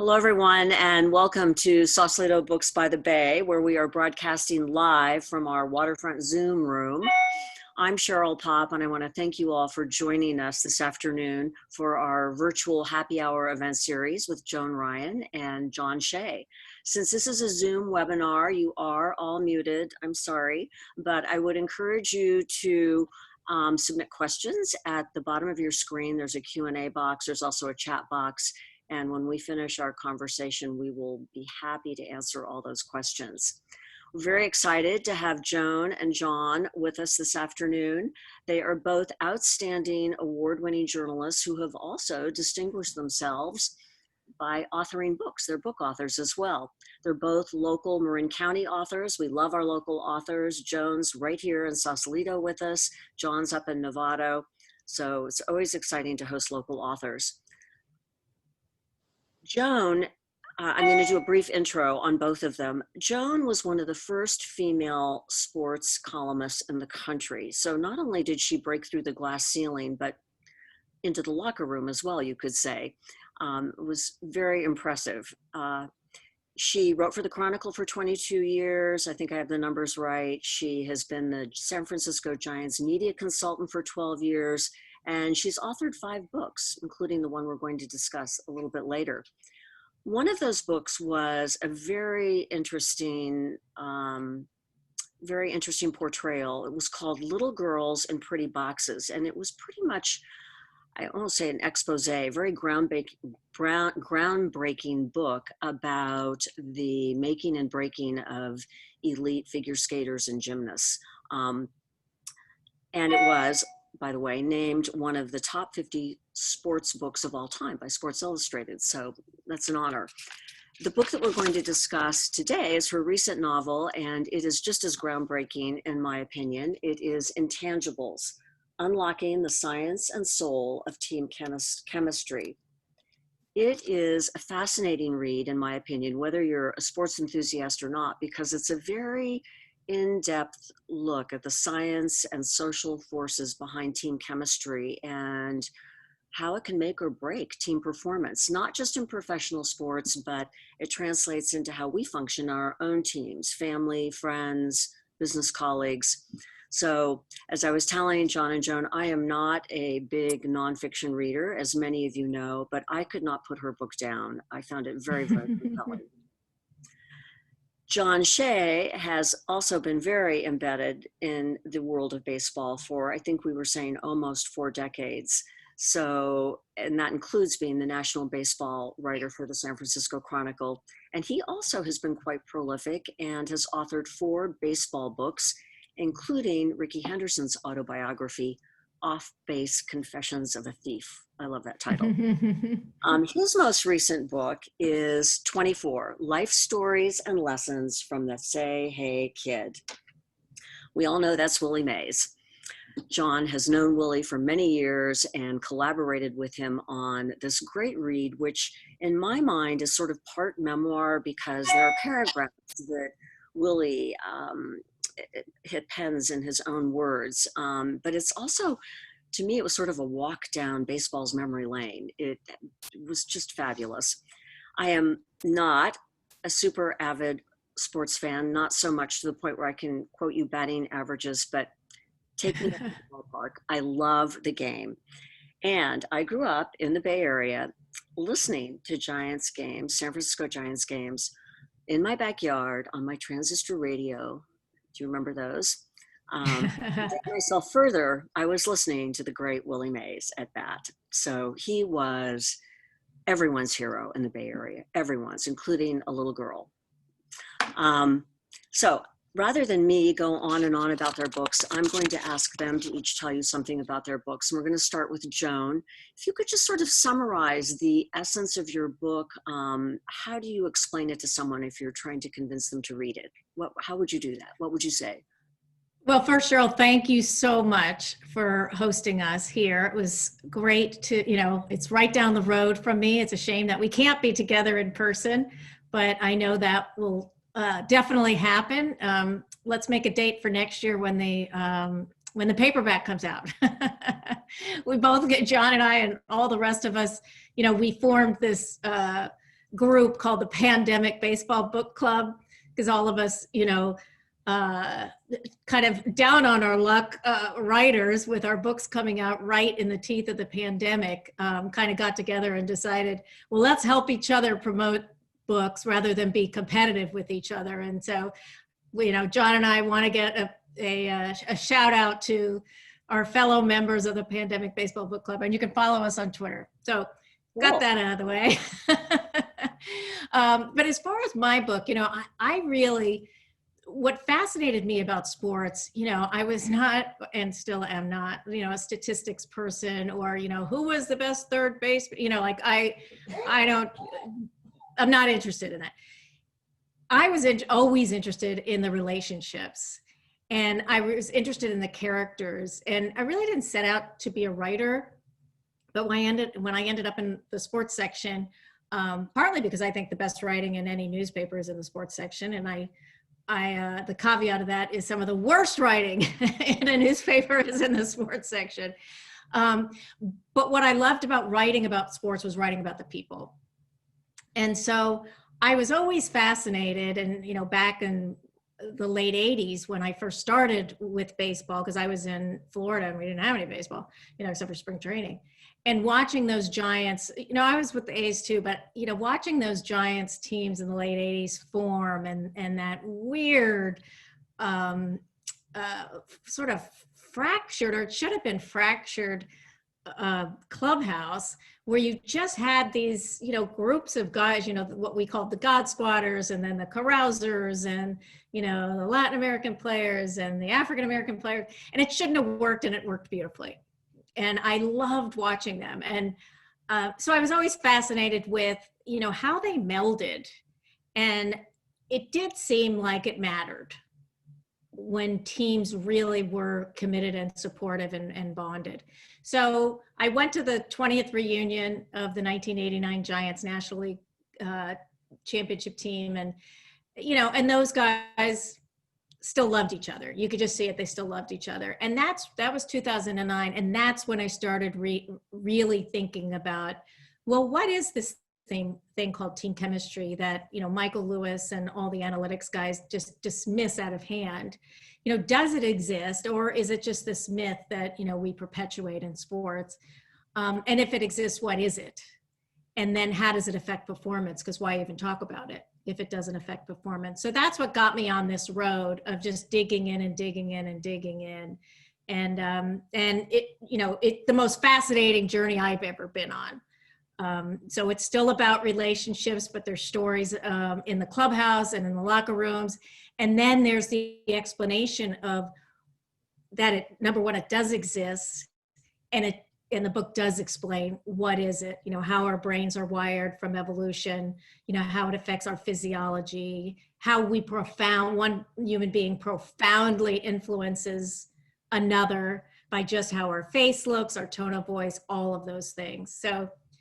Hello, everyone, and welcome to Sausalito Books by the Bay, where we are broadcasting live from our waterfront Zoom room. I'm Cheryl Popp, and I want to thank you all for joining us this afternoon for our virtual happy hour event series with Joan Ryan and John Shea. Since this is a Zoom webinar, you are all muted. I'm sorry, but I would encourage you to submit questions at the bottom of your screen. There's a Q&A box. There's also a chat box. And when we finish our conversation, we will be happy to answer all those questions. We're very excited to have Joan and John with us this afternoon. They are both outstanding award-winning journalists who have also distinguished themselves by authoring books. They're book authors as well. They're both local Marin County authors. We love our local authors. Joan's right here in Sausalito with us. John's up in Novato. So it's always exciting to host local authors. Joan, I'm going to do a brief intro on both of them. Joan was one of the first female sports columnists in the country. So not only did she break through the glass ceiling, but into the locker room as well, you could say. It was very impressive. She wrote for the Chronicle for 22 years. I think I have the numbers right. She has been the San Francisco Giants media consultant for 12 years. And she's authored 5 books, including the one we're going to discuss a little bit later. One of those books was a very interesting portrayal. It was called Little Girls in Pretty Boxes. And it was pretty much, I won't say an expose, very groundbreaking book about the making and breaking of elite figure skaters and gymnasts. And it was, by the way, named one of the top 50 sports books of all time by Sports Illustrated. So that's an honor. The book that we're going to discuss today is her recent novel, and it is just as groundbreaking, in my opinion. It is Intangibles: Unlocking the Science and Soul of Team Chemistry. It is a fascinating read, in my opinion, whether you're a sports enthusiast or not, because it's a very in-depth look at the science and social forces behind team chemistry and how it can make or break team performance, not just in professional sports, but it translates into how we function in our own teams, family, friends, business colleagues. So as I was telling John and Joan, I am not a big nonfiction reader, as many of you know, but I could not put her book down. I found it very, very compelling. John Shea has also been very embedded in the world of baseball for, I think we were saying, almost 4 decades. So, and that includes being the national baseball writer for the San Francisco Chronicle. And he also has been quite prolific and has authored 4 baseball books, including Rickey Henderson's autobiography, Off-Base Confessions of a Thief. I love that title. His most recent book is 24, Life Stories and Lessons from the Say Hey Kid. We all know that's Willie Mays. John has known Willie for many years and collaborated with him on this great read, which in my mind is sort of part memoir because there are paragraphs that Willie pens in his own words, but it's also, to me, it was sort of a walk down baseball's memory lane. It was just fabulous. I am not a super avid sports fan, not so much to the point where I can quote you batting averages, but take me to the ballpark. I love the game. And I grew up in the Bay Area listening to Giants games, San Francisco Giants games, in my backyard on my transistor radio. Do you remember those? To take myself further, I was listening to the great Willie Mays at bat. So he was everyone's hero in the Bay Area, everyone's, including a little girl. So rather than me go on and on about their books, I'm going to ask them to each tell you something about their books. And we're going to start with Joan. If you could just sort of summarize the essence of your book, how do you explain it to someone if you're trying to convince them to read it? How would you do that? What would you say? Well, first, Cheryl, thank you so much for hosting us here. It was great to, it's right down the road from me. It's a shame that we can't be together in person, but I know that will definitely happen. Let's make a date for next year when the paperback comes out. We both get, John and I and all the rest of us, we formed this group called the Pandemic Baseball Book Club, because all of us, kind of down on our luck writers with our books coming out right in the teeth of the pandemic, kind of got together and decided, well, let's help each other promote books rather than be competitive with each other. And so, John and I want to get a shout out to our fellow members of the Pandemic Baseball Book Club, and you can follow us on Twitter. So got that out of the way. But as far as my book, I really, what fascinated me about sports, I was not, and still am not, a statistics person, or, who was the best third base, I'm not interested in that. I was always interested in the relationships, and I was interested in the characters, and I really didn't set out to be a writer. But when I ended up in the sports section, partly because I think the best writing in any newspaper is in the sports section, and the caveat of that is some of the worst writing in a newspaper is in the sports section. But what I loved about writing about sports was writing about the people. And so I was always fascinated, and back in the late 80s when I first started with baseball, because I was in Florida and we didn't have any baseball, except for spring training. And watching those Giants, I was with the A's too, but, watching those Giants teams in the late 80s form and that weird sort of fractured, or it should have been fractured, clubhouse where you just had these, groups of guys, what we called the God Squatters, and then the carousers, and, the Latin American players and the African American players. And it shouldn't have worked, and it worked beautifully. And I loved watching them. And so I was always fascinated with, how they melded. And it did seem like it mattered when teams really were committed and supportive and bonded. So I went to the 20th reunion of the 1989 Giants National League championship team. And, and those guys still loved each other. You could just see it. They still loved each other. And that was 2009. And that's when I started really thinking about, well, what is this thing called team chemistry that, Michael Lewis and all the analytics guys just dismiss out of hand? Does it exist, or is it just this myth that, we perpetuate in sports? And if it exists, what is it? And then how does it affect performance? Because why even talk about it if it doesn't affect performance? So that's what got me on this road of just digging in and digging in and digging in. And it the most fascinating journey I've ever been on. So it's still about relationships, but there's stories in the clubhouse and in the locker rooms. And then there's the explanation of that number one, it does exist, and the book does explain what is it, how our brains are wired from evolution, how it affects our physiology, how one human being profoundly influences another by just how our face looks, our tone of voice, all of those things.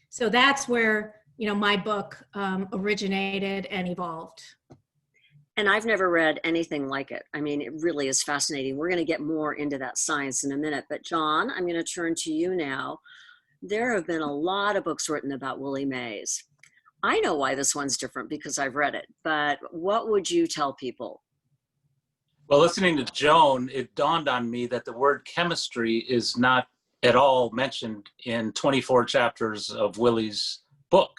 So that's where, my book originated and evolved. And I've never read anything like it. I mean, it really is fascinating. We're going to get more into that science in a minute. But John, I'm going to turn to you now. There have been a lot of books written about Willie Mays. I know why this one's different because I've read it. But what would you tell people? Well, listening to Joan, it dawned on me that the word chemistry is not at all mentioned in 24 chapters of Willie's book.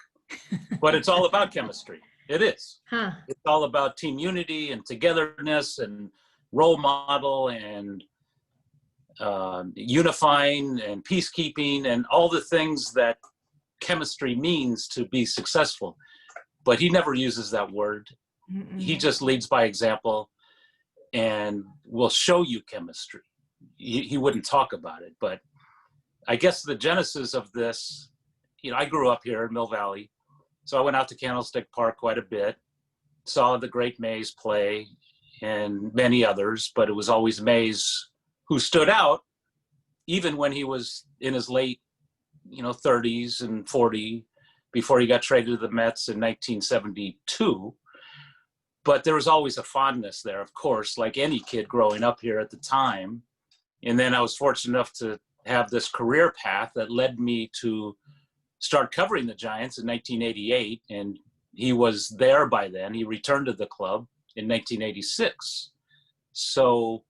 But it's all about chemistry. It is. Huh. It's all about team unity and togetherness and role model and unifying and peacekeeping and all the things that chemistry means to be successful. But he never uses that word. Mm-mm. He just leads by example and will show you chemistry. He wouldn't talk about it. But I guess the genesis of this, I grew up here in Mill Valley. So I went out to Candlestick Park quite a bit, saw the great Mays play and many others, but it was always Mays who stood out, even when he was in his late, 30s and 40, before he got traded to the Mets in 1972. But there was always a fondness there, of course, like any kid growing up here at the time. And then I was fortunate enough to have this career path that led me to start covering the Giants in 1988 and he was there by then. He returned to the club in 1986. So,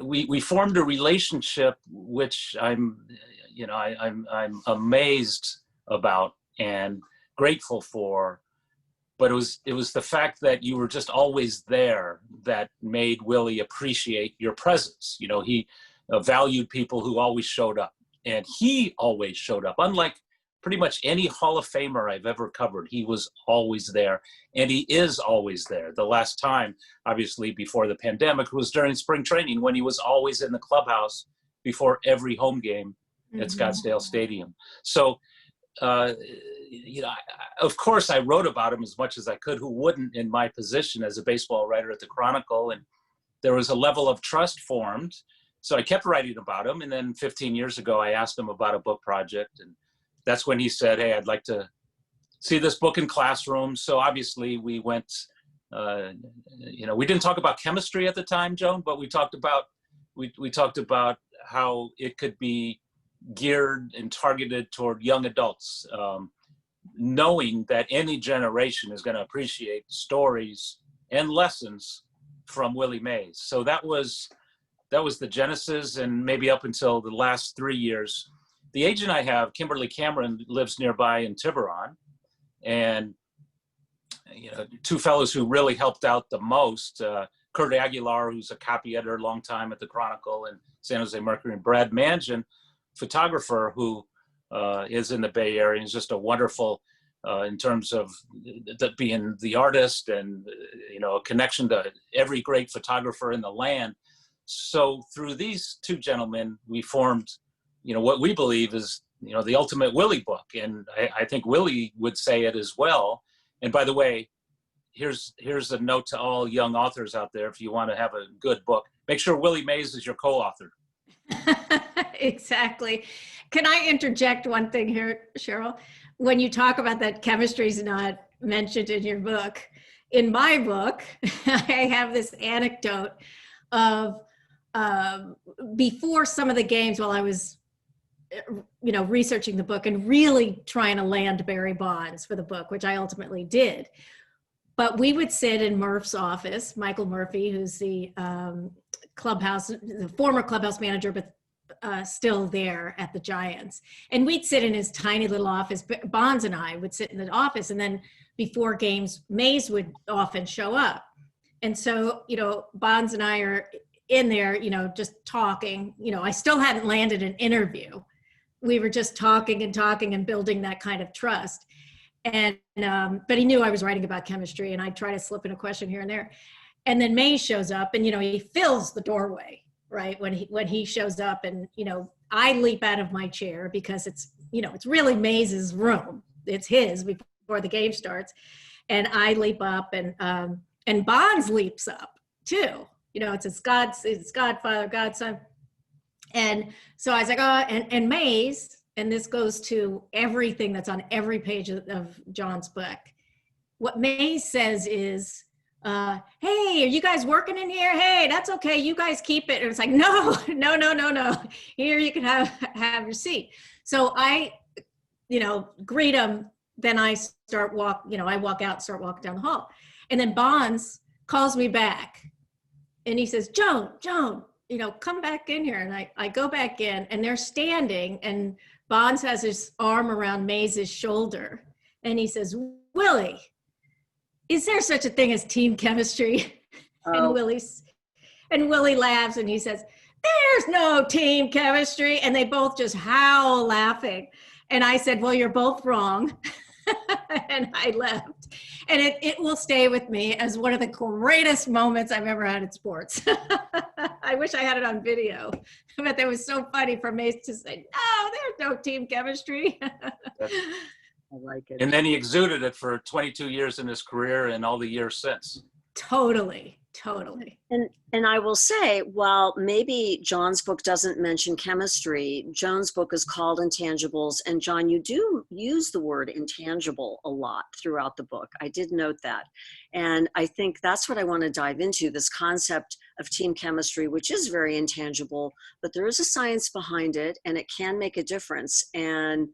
we formed a relationship which I'm amazed about and grateful for. But it was the fact that you were just always there that made Willie appreciate your presence. He valued people who always showed up, and he always showed up. Unlike pretty much any Hall of Famer I've ever covered, he was always there, and he is always there. The last time, obviously before the pandemic, was during spring training, when he was always in the clubhouse before every home game at Scottsdale Stadium. So, of course, I wrote about him as much as I could. Who wouldn't, in my position as a baseball writer at the Chronicle? And there was a level of trust formed. So I kept writing about him. And then 15 years ago, I asked him about a book project. And that's when he said, hey, I'd like to see this book in classrooms. So obviously we went, we didn't talk about chemistry at the time, Joan, but we talked about how it could be geared and targeted toward young adults, knowing that any generation is going to appreciate stories and lessons from Willie Mays. So that was the genesis, and maybe up until the last 3 years. The agent I have, Kimberly Cameron, lives nearby in Tiburon, and two fellows who really helped out the most, Kurt Aguilar, who's a copy editor, long time at the Chronicle and San Jose Mercury, and Brad Mangian, photographer who is in the Bay Area, and is just a wonderful in terms of being the artist and a connection to every great photographer in the land. So through these two gentlemen, we formed what we believe is the ultimate Willie book, and I think Willie would say it as well. And by the way, here's a note to all young authors out there: if you want to have a good book, make sure Willie Mays is your co-author. Exactly. Can I interject one thing here, Cheryl? When you talk about that chemistry is not mentioned in your book, in my book, I have this anecdote of before some of the games, while I was researching the book and really trying to land Barry Bonds for the book, which I ultimately did. But we would sit in Murph's office, Michael Murphy, who's the former clubhouse manager, but still there at the Giants. And we'd sit in his tiny little office. Bonds and I would sit in the office, and then before games, Mays would often show up. And so, Bonds and I are in there, just talking. I still hadn't landed an interview. We were just talking and building that kind of trust. And but he knew I was writing about chemistry, and I'd try to slip in a question here and there. And then Mays shows up, and he fills the doorway, right? When he shows up, and I leap out of my chair because it's really Mays's room. It's his before the game starts, and I leap up, and Bonds leaps up too. It's Godfather, Godson. And so I was like, oh, and Mays, and this goes to everything that's on every page of John's book. What Mays says is, hey, are you guys working in here? Hey, that's okay. You guys keep it. And it's like, no. Here, you can have your seat. So I, greet him. Then I I walk out, start walking down the hall. And then Bonds calls me back. And he says, Joan, come back in here. And I go back in, and they're standing, and Bonds has his arm around Mays' shoulder. And he says, Willie, is there such a thing as team chemistry? Oh. And Willie laughs, and he says, there's no team chemistry. And they both just howl laughing. And I said, well, you're both wrong. And I left. And it will stay with me as one of the greatest moments I've ever had in sports. I wish I had it on video, but that was so funny for Mays to say, no, there's no team chemistry. I like it. And then he exuded it for 22 years in his career and all the years since. Totally. And I will say, while maybe John's book doesn't mention chemistry, Joan's book is called Intangibles. And John, you do use the word intangible a lot throughout the book. I did note that. And I think that's what I want to dive into, this concept of team chemistry, which is very intangible, but there is a science behind it, and it can make a difference. And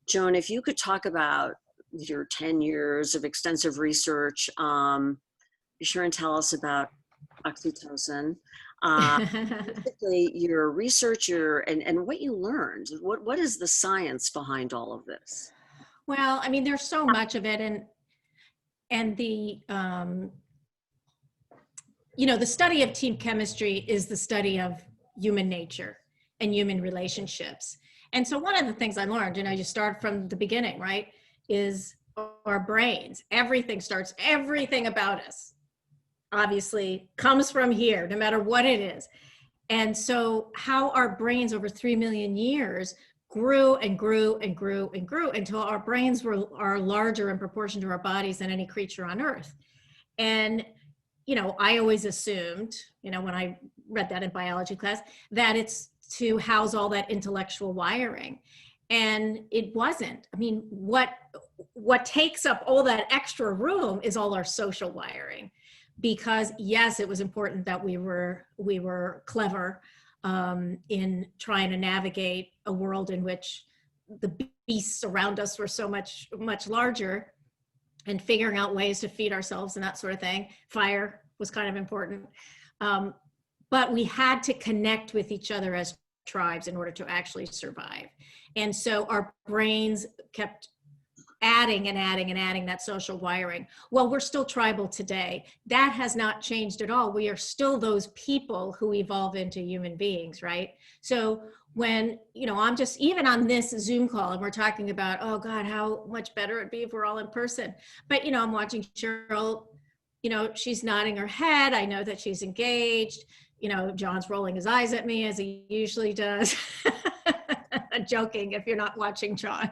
Joan, if you could talk about your 10 years of extensive research, be sure and tell us about oxytocin. Basically, your research, and what you learned. What is the science behind all of this? Well, I mean, there's so much of it, and the the study of team chemistry is the study of human nature and human relationships. And so one of the things I learned, you start from the beginning, right, is our brains. Everything about us obviously comes from here, no matter what it is. And so how our brains over 3 million years grew and grew and grew and grew until our brains are larger in proportion to our bodies than any creature on earth. And I always assumed, when I read that in biology class, that it's to house all that intellectual wiring. And it wasn't. I mean, what takes up all that extra room is all our social wiring. Because yes, it was important that we were clever in trying to navigate a world in which the beasts around us were so much larger, and figuring out ways to feed ourselves and that sort of thing. Fire was kind of important. But we had to connect with each other as tribes in order to actually survive. And so our brains kept adding and adding and adding that social wiring. Well, we're still tribal today. That has not changed at all. We are still those people who evolve into human beings, right? So when, I'm just, even on this Zoom call, and we're talking about, oh God, how much better it'd be if we're all in person. But, I'm watching Cheryl, she's nodding her head. I know that she's engaged. John's rolling his eyes at me as he usually does. Joking if you're not watching John.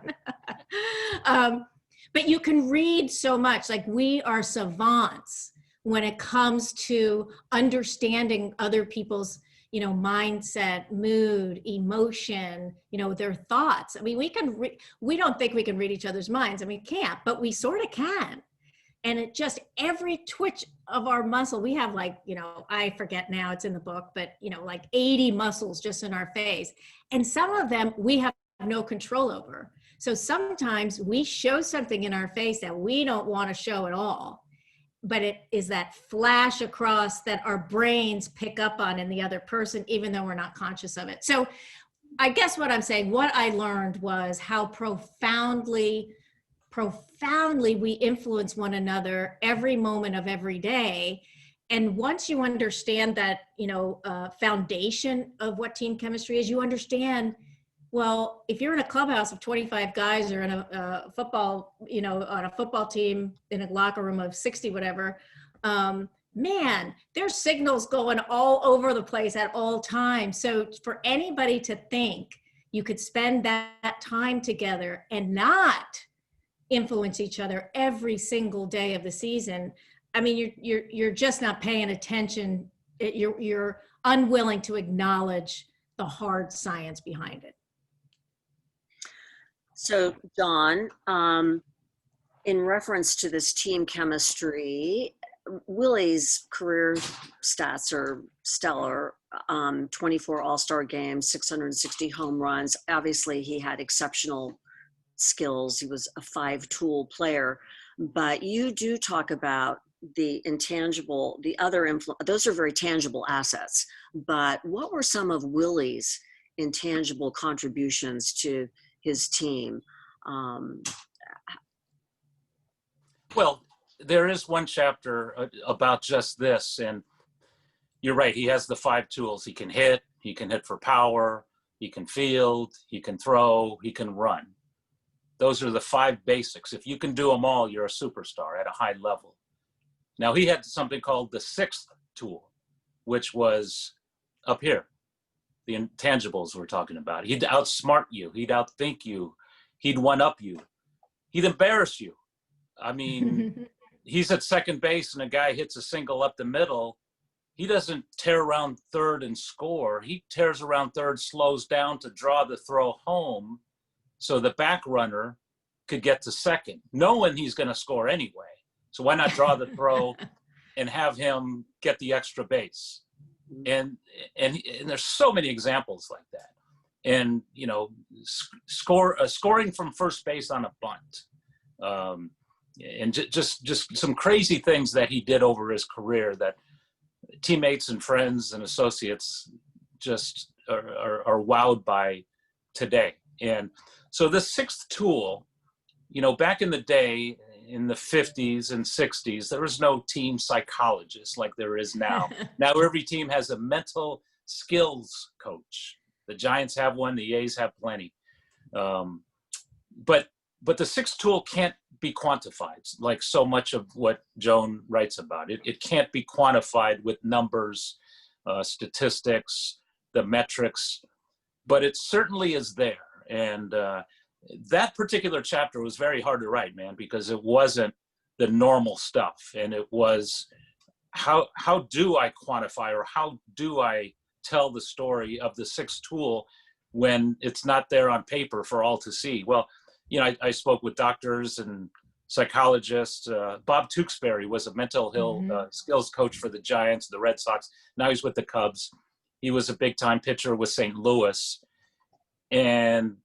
But you can read so much. Like, we are savants when it comes to understanding other people's, mindset, mood, emotion, their thoughts. I mean, we don't think we can read each other's minds. I mean, we can't, but we sort of can. And it just, every twitch of our muscle, we have like, I forget now, it's in the book, but like 80 muscles just in our face. And some of them we have no control over. So sometimes we show something in our face that we don't want to show at all, but it is that flash across that our brains pick up on in the other person, even though we're not conscious of it. So I guess what I'm saying, what I learned was how profoundly we influence one another every moment of every day. And once you understand that, foundation of what team chemistry is, you understand, well, if you're in a clubhouse of 25 guys, or in a football, on a football team in a locker room of 60, whatever, man, there's signals going all over the place at all times. So for anybody to think you could spend that time together and not influence each other every single day of the season, I mean, you're just not paying attention. You're unwilling to acknowledge the hard science behind it. So, John, in reference to this team chemistry, Willie's career stats are stellar. 24 All-Star games, 660 home runs. Obviously, he had exceptional skills. He was a 5-tool player. But you do talk about the intangible, those are very tangible assets. But what were some of Willie's intangible contributions to his team? Well, there is one chapter about just this, and you're right. He has the 5 tools. He can hit for power, he can field, he can throw, he can run. Those are the 5 basics. If you can do them all, you're a superstar at a high level. Now, he had something called the 6th tool, which was up here, the intangibles we're talking about. He'd outsmart you. He'd outthink you. He'd one-up you. He'd embarrass you. I mean, he's at second base and a guy hits a single up the middle. He doesn't tear around third and score. He tears around third, slows down to draw the throw home so the back runner could get to second, knowing he's going to score anyway. So why not draw the throw and have him get the extra base? And there's so many examples like that. And, scoring from first base on a bunt. and just some crazy things that he did over his career that teammates and friends and associates just are wowed by today. And so this sixth tool, you know, back in the day, in the 50s and 60s, there was no team psychologist like there is now. Now every team has a mental skills coach. The Giants have one, the A's have plenty. But the sixth tool can't be quantified like so much of what Joan writes about. It can't be quantified with numbers, statistics, the metrics, but it certainly is there. And that particular chapter was very hard to write, man, because it wasn't the normal stuff. And it was, how do I quantify, or how do I tell the story of the sixth tool when it's not there on paper for all to see? Well, you know, I spoke with doctors and psychologists. Bob Tewksbury was a mental skills coach for the Giants, the Red Sox. Now he's with the Cubs. He was a big time pitcher with St. Louis. And,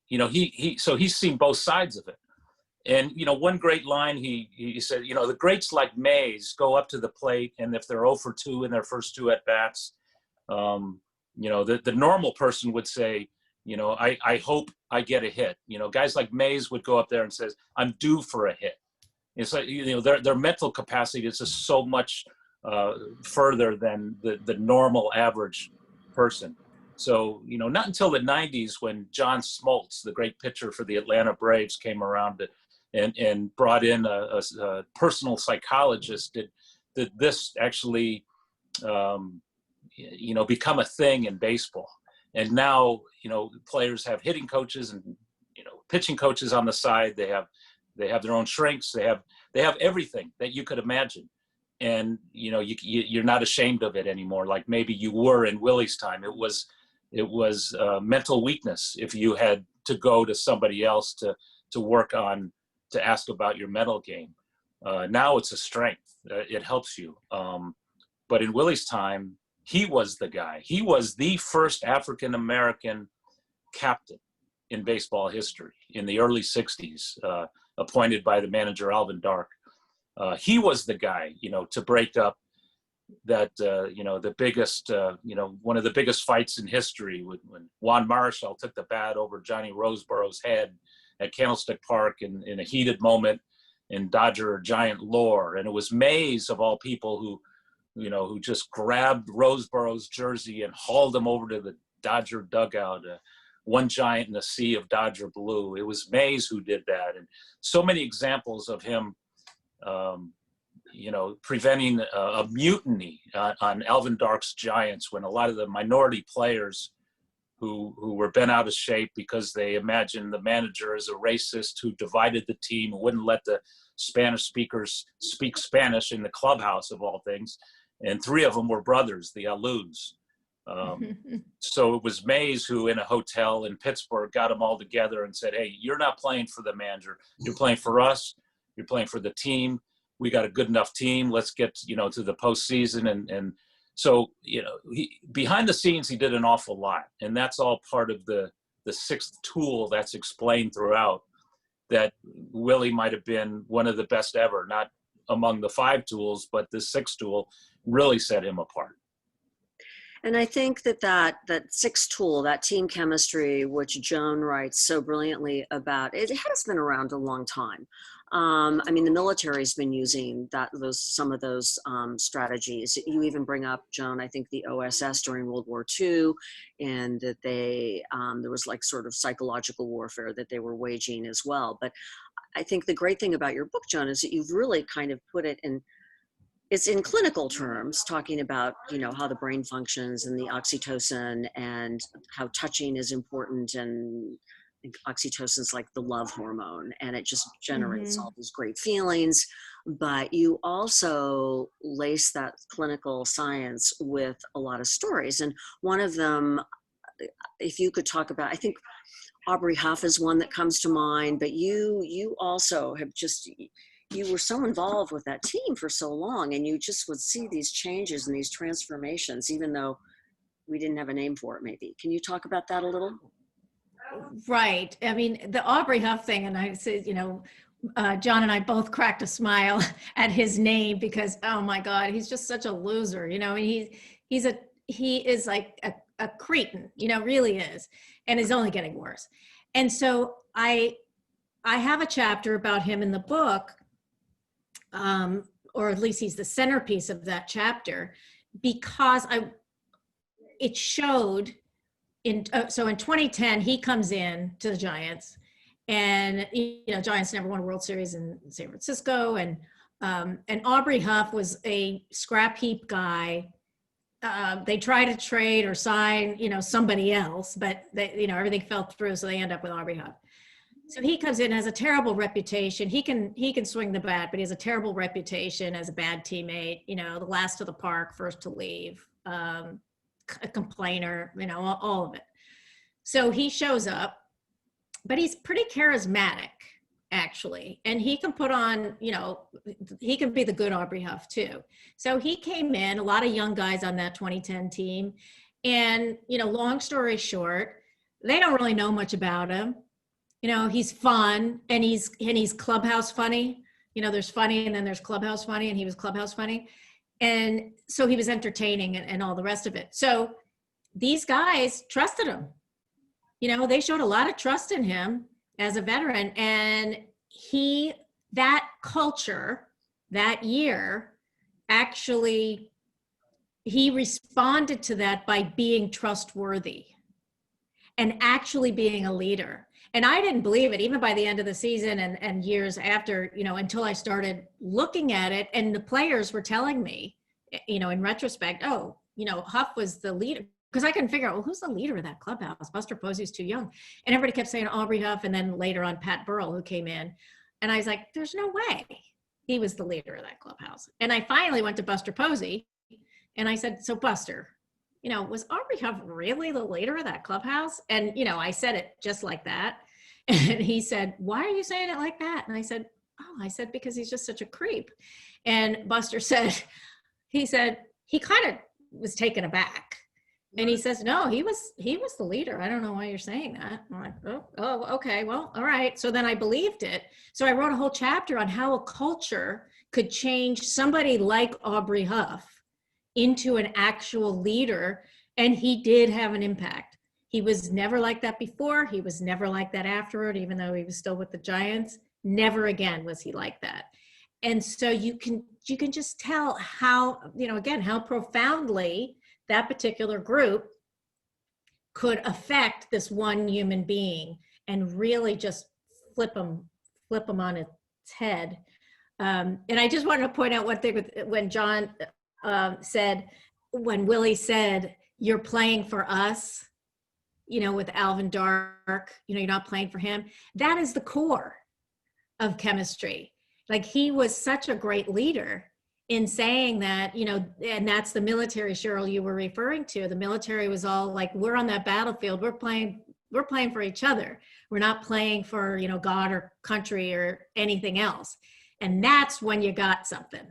you know, he's seen both sides of it. And, you know, one great line, he said, you know, the greats like Mays go up to the plate, and if they're 0 for 2 in their first 2 at-bats, you know, the normal person would say, you know, I hope I get a hit. You know, guys like Mays would go up there and says, I'm due for a hit. It's like, you know, their mental capacity is just so much further than the normal average person. So, you know, not until the 90s when John Smoltz, the great pitcher for the Atlanta Braves, came around and brought in a personal psychologist, did this actually, you know, become a thing in baseball. And now, you know, players have hitting coaches and, you know, pitching coaches on the side. They have their own shrinks. They have everything that you could imagine. And, you know, you're not ashamed of it anymore, like maybe you were in Willie's time. It was mental weakness if you had to go to somebody else to work on, to ask about your mental game. Now it's a strength. It helps you. But in Willie's time, he was the guy. He was the first African-American captain in baseball history in the early 60s, appointed by the manager Alvin Dark. He was the guy, you know, to break up that, you know, the biggest, you know, one of the biggest fights in history when Juan Marichal took the bat over Johnny Roseborough's head at Candlestick Park in a heated moment in Dodger Giant lore. And it was Mays, of all people, who just grabbed Roseborough's jersey and hauled him over to the Dodger dugout, one giant in a sea of Dodger blue. It was Mays who did that. And so many examples of him, you know, preventing a mutiny on Alvin Dark's Giants, when a lot of the minority players who were bent out of shape because they imagined the manager as a racist who divided the team, who wouldn't let the Spanish speakers speak Spanish in the clubhouse, of all things. And 3 of them were brothers, the Alus. So it was Mays who, in a hotel in Pittsburgh, got them all together and said, hey, you're not playing for the manager. You're playing for us. You're playing for the team. We got a good enough team. Let's get, you know, to the postseason. And so, you know, behind the scenes, he did an awful lot. And that's all part of the sixth tool that's explained throughout, that Willie might have been one of the best ever, not among the 5 tools, but the sixth tool really set him apart. And I think that sixth tool, that team chemistry, which Joan writes so brilliantly about, it has been around a long time. I mean, the military's been using some of those strategies. You even bring up, Joan, I think the OSS during World War II, and that there was like sort of psychological warfare that they were waging as well. But I think the great thing about your book, Joan, is that you've really kind of put it in, it's in clinical terms, talking about, you know, how the brain functions and the oxytocin and how touching is important, and oxytocin is like the love hormone, and it just generates all these great feelings. But you also lace that clinical science with a lot of stories. And one of them, if you could talk about, I think Aubrey Huff is one that comes to mind, but you also have just, you were so involved with that team for so long, and you just would see these changes and these transformations, even though we didn't have a name for it, maybe. Can you talk about that a little? Right. I mean, the Aubrey Huff thing, and I said, you know, John and I both cracked a smile at his name because, oh my God, he's just such a loser. You know, I mean, he is like a cretin, you know, really is, and is only getting worse. And so I have a chapter about him in the book, or at least he's the centerpiece of that chapter, because it showed so in 2010 he comes in to the Giants, and you know, Giants never won a World Series in San Francisco, and Aubrey Huff was a scrap heap guy. They try to trade or sign, you know, somebody else, but they, you know, everything fell through, so they end up with Aubrey Huff. So he comes in, has a terrible reputation. He can swing the bat, but he has a terrible reputation as a bad teammate. You know, the last to the park, first to leave, a complainer. You know, all of it. So he shows up, but he's pretty charismatic, actually, and he can put on. You know, he can be the good Aubrey Huff too. So he came in, a lot of young guys on that 2010 team, and you know, long story short, they don't really know much about him. You know, he's fun, and he's clubhouse funny. You know, there's funny and then there's clubhouse funny, and he was clubhouse funny. And so he was entertaining and all the rest of it. So these guys trusted him. You know, they showed a lot of trust in him as a veteran, and that culture that year, actually, he responded to that by being trustworthy and actually being a leader. And I didn't believe it, even by the end of the season and years after, you know, until I started looking at it. And the players were telling me, you know, in retrospect, oh, you know, Huff was the leader. Because I couldn't figure out, well, who's the leader of that clubhouse? Buster Posey's too young. And everybody kept saying Aubrey Huff, and then later on Pat Burrell, who came in. And I was like, there's no way he was the leader of that clubhouse. And I finally went to Buster Posey, and I said, so Buster, you know, was Aubrey Huff really the leader of that clubhouse? And, you know, I said it just like that. And he said, why are you saying it like that? And I said, because he's just such a creep. And Buster said, he kind of was taken aback. And he says, no, he was the leader. I don't know why you're saying that. I'm like, oh, okay, well, all right. So then I believed it. So I wrote a whole chapter on how a culture could change somebody like Aubrey Huff into an actual leader. And he did have an impact. He was never like that before. He was never like that afterward, even though he was still with the Giants. Never again was he like that. And so you can just tell how, you know, again, how profoundly that particular group could affect this one human being and really just flip them on its head. And I just wanted to point out one thing when John said, when Willie said, you're playing for us, you know, with Alvin Dark, you know, you're not playing for him. That is the core of chemistry. Like, he was such a great leader in saying that, you know, and that's the military, Cheryl, you were referring to. The military was all like, we're on that battlefield, we're playing for each other. We're not playing for, you know, God or country or anything else. And that's when you got something.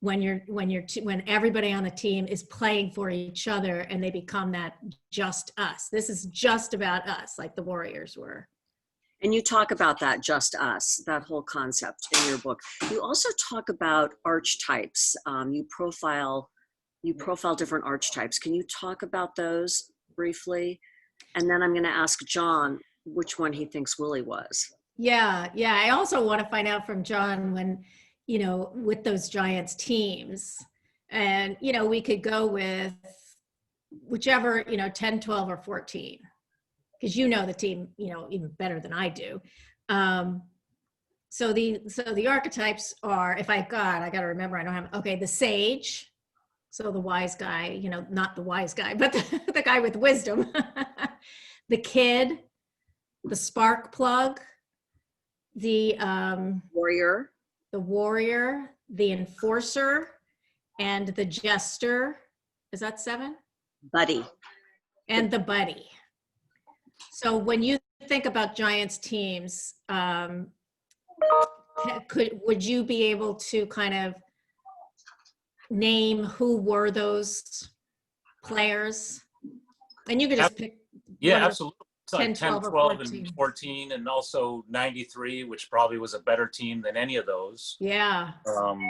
When everybody on the team is playing for each other and they become that just us. This is just about us, like the Warriors were. And you talk about that, just us, that whole concept in your book. You also talk about archetypes. You profile different archetypes. Can you talk about those briefly? And then I'm going to ask John which one he thinks Willie was. Yeah. I also want to find out from John when, you know, with those Giants teams, and, you know, we could go with whichever, you know, 10, 12, or 14. Because you know the team, you know, even better than I do. So the archetypes are, I got to remember, I don't have, okay, the sage. So the wise guy, you know, not the wise guy, but the guy with wisdom. The kid, the spark plug, the warrior, the enforcer, and the jester. Is that 7? Buddy. And the buddy. So when you think about Giants teams, would you be able to kind of name who were those players? And you could just pick. Yeah, absolutely. It's like 10, 10, 12, or 12, and 14. 14, and also 93, which probably was a better team than any of those. Yeah. Um,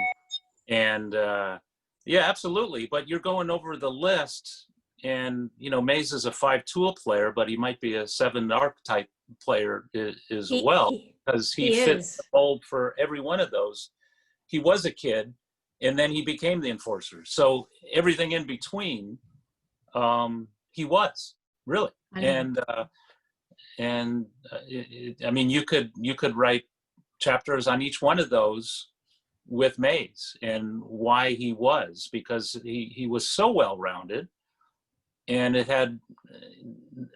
and yeah, absolutely. But you're going over the list, and Mays is a 5 tool player, but he might be a 7 archetype player as He, well, he, because he he fit the is. mold for every one of those. He was a kid, and then he became the enforcer. So everything in between, he was really. I know. I mean, you could write chapters on each one of those with Mays and why he was, because he was so well-rounded, and it had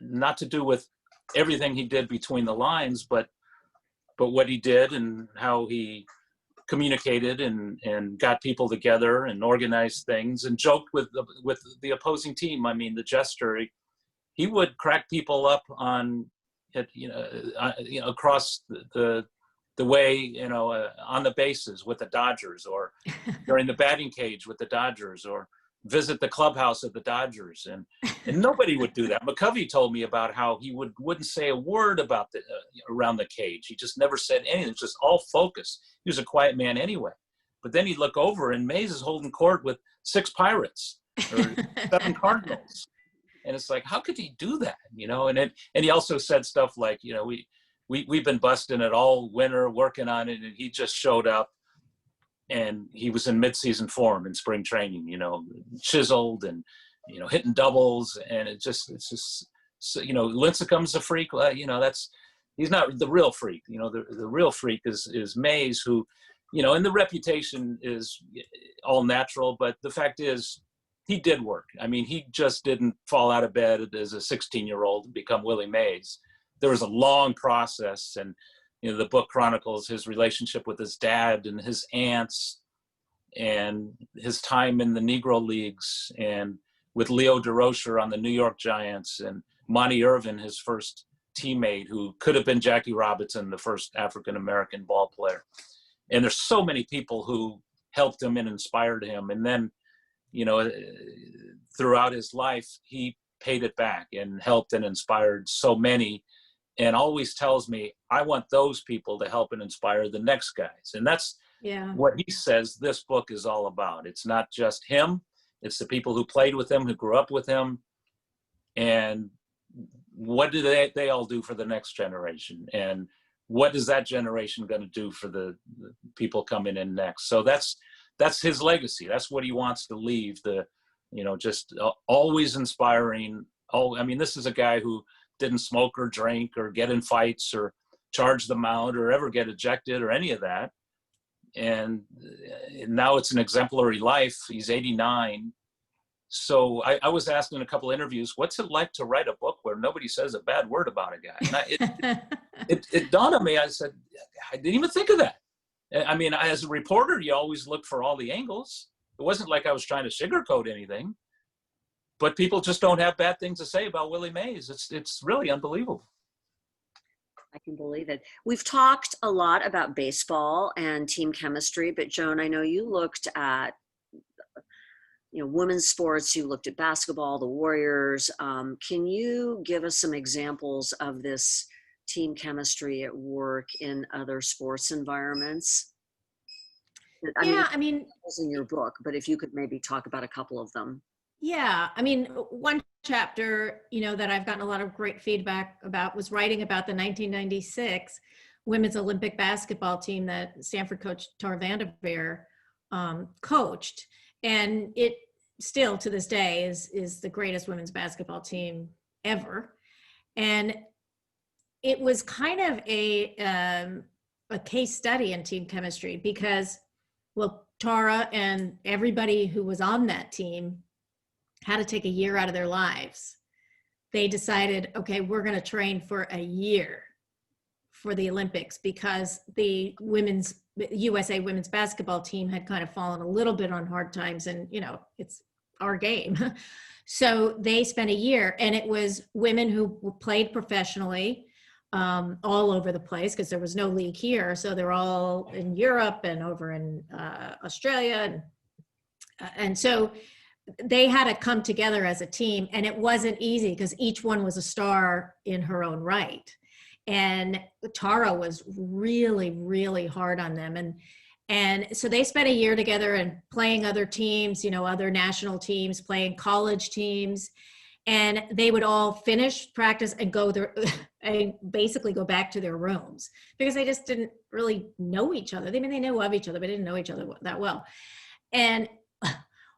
not to do with everything he did between the lines, but what he did and how he communicated and got people together and organized things and joked with the opposing team. I mean, the jester, he would crack people up on it, across the way, on the bases with the Dodgers, or during the batting cage with the Dodgers, or visit the clubhouse of the Dodgers, and nobody would do that. McCovey told me about how he wouldn't say a word about the around the cage. He just never said anything. It's just all focus. He was a quiet man anyway. But then he'd look over, and Mays is holding court with 6 Pirates or 7 Cardinals, and it's like, how could he do that? And he also said stuff like, we've been busting it all winter, working on it, and he just showed up. And he was in midseason form in spring training, chiseled and, hitting doubles. And it's just, Lincecum's a freak. He's not the real freak. The real freak is Mays, who, and the reputation is all natural. But the fact is, he did work. I mean, he just didn't fall out of bed as a 16-year-old and become Willie Mays. There was a long process, and the book chronicles his relationship with his dad and his aunts, and his time in the Negro Leagues, and with Leo DeRocher on the New York Giants, and Monty Irvin, his first teammate, who could have been Jackie Robinson, the first African-American ball player. And there's so many people who helped him and inspired him. And then, throughout his life, he paid it back and helped and inspired so many, and always tells me, I want those people to help and inspire the next guys. And that's what he says this book is all about. It's not just him. It's the people who played with him, who grew up with him. And what do they all do for the next generation? And what is that generation going to do for the people coming in next? So that's his legacy. That's what he wants to leave, just always inspiring. This is a guy who didn't smoke or drink or get in fights or charge the mound or ever get ejected or any of that. And now it's an exemplary life. He's 89. So I was asked in a couple of interviews, what's it like to write a book where nobody says a bad word about a guy? And it dawned on me. I said, I didn't even think of that. I mean, as a reporter, you always look for all the angles. It wasn't like I was trying to sugarcoat anything. But people just don't have bad things to say about Willie Mays. It's really unbelievable. I can believe it. We've talked a lot about baseball and team chemistry, but Joan, I know you looked at, women's sports. You looked at basketball, the Warriors. Can you give us some examples of this team chemistry at work in other sports environments? It was in your book, but if you could maybe talk about a couple of them. Yeah, one chapter, that I've gotten a lot of great feedback about was writing about the 1996 women's Olympic basketball team that Stanford coach Tar Vanderveer coached. And it still to this day is the greatest women's basketball team ever. And it was kind of a case study in team chemistry because, Tara and everybody who was on that team had to take a year out of their lives. They decided, okay, we're going to train for a year for the Olympics because the USA women's basketball team had kind of fallen a little bit on hard times, and it's our game. So they spent a year, and it was women who played professionally all over the place because there was no league here. So they're all in Europe and over in Australia. And so they had to come together as a team, and it wasn't easy because each one was a star in her own right. And Tara was really, really hard on them. And so they spent a year together and playing other teams, other national teams, playing college teams. And they would all finish practice and go there and basically go back to their rooms because they just didn't really know each other. They knew of each other, but didn't know each other that well. And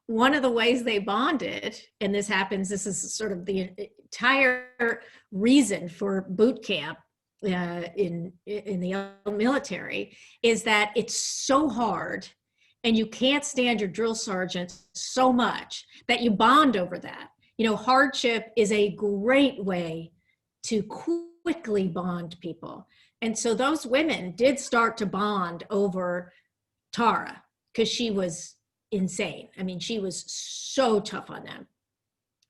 one of the ways they bonded, and this is sort of the entire reason for boot camp in the military, is that it's so hard and you can't stand your drill sergeant so much that you bond over that. Hardship is a great way to quickly bond people. And so those women did start to bond over Tara because she was insane. I mean, she was so tough on them.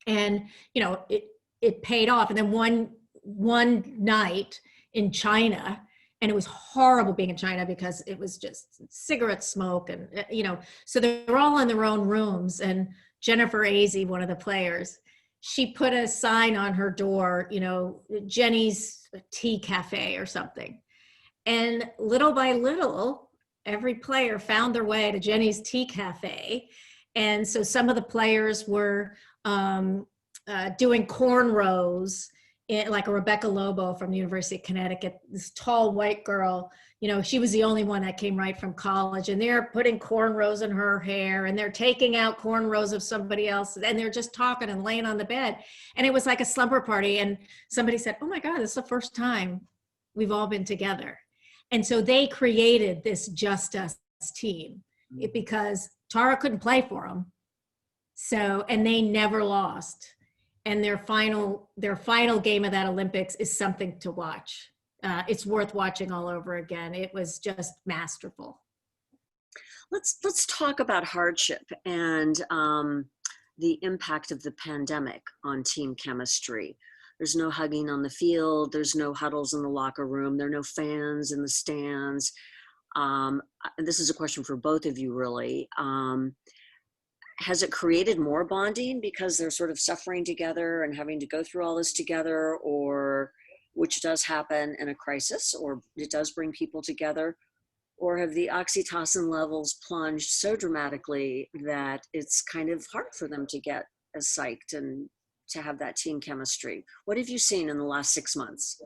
And, it paid off. And then one night in China, and it was horrible being in China because it was just cigarette smoke and, so they're all in their own rooms. And Jennifer Azzi, one of the players, she put a sign on her door, Jenny's Tea Cafe or something. And little by little, every player found their way to Jenny's Tea Cafe. And so some of the players were doing cornrows, like a Rebecca Lobo from the University of Connecticut, this tall white girl, she was the only one that came right from college, and they're putting cornrows in her hair and they're taking out cornrows of somebody else, and they're just talking and laying on the bed. And it was like a slumber party. And somebody said, oh my God, this is the first time we've all been together. And so they created this Just Us team because Tara couldn't play for them. So, and they never lost. And their final game of that Olympics is something to watch. It's worth watching all over again. It was just masterful. Let's talk about hardship and the impact of the pandemic on team chemistry. There's no hugging on the field. There's no huddles in the locker room. There are no fans in the stands. And this is a question for both of you, really. Has it created more bonding because they're sort of suffering together and having to go through all this together, or which does happen in a crisis, or it does bring people together? Or have the oxytocin levels plunged so dramatically that it's kind of hard for them to get as psyched and to have that team chemistry? What have you seen in the last 6 months?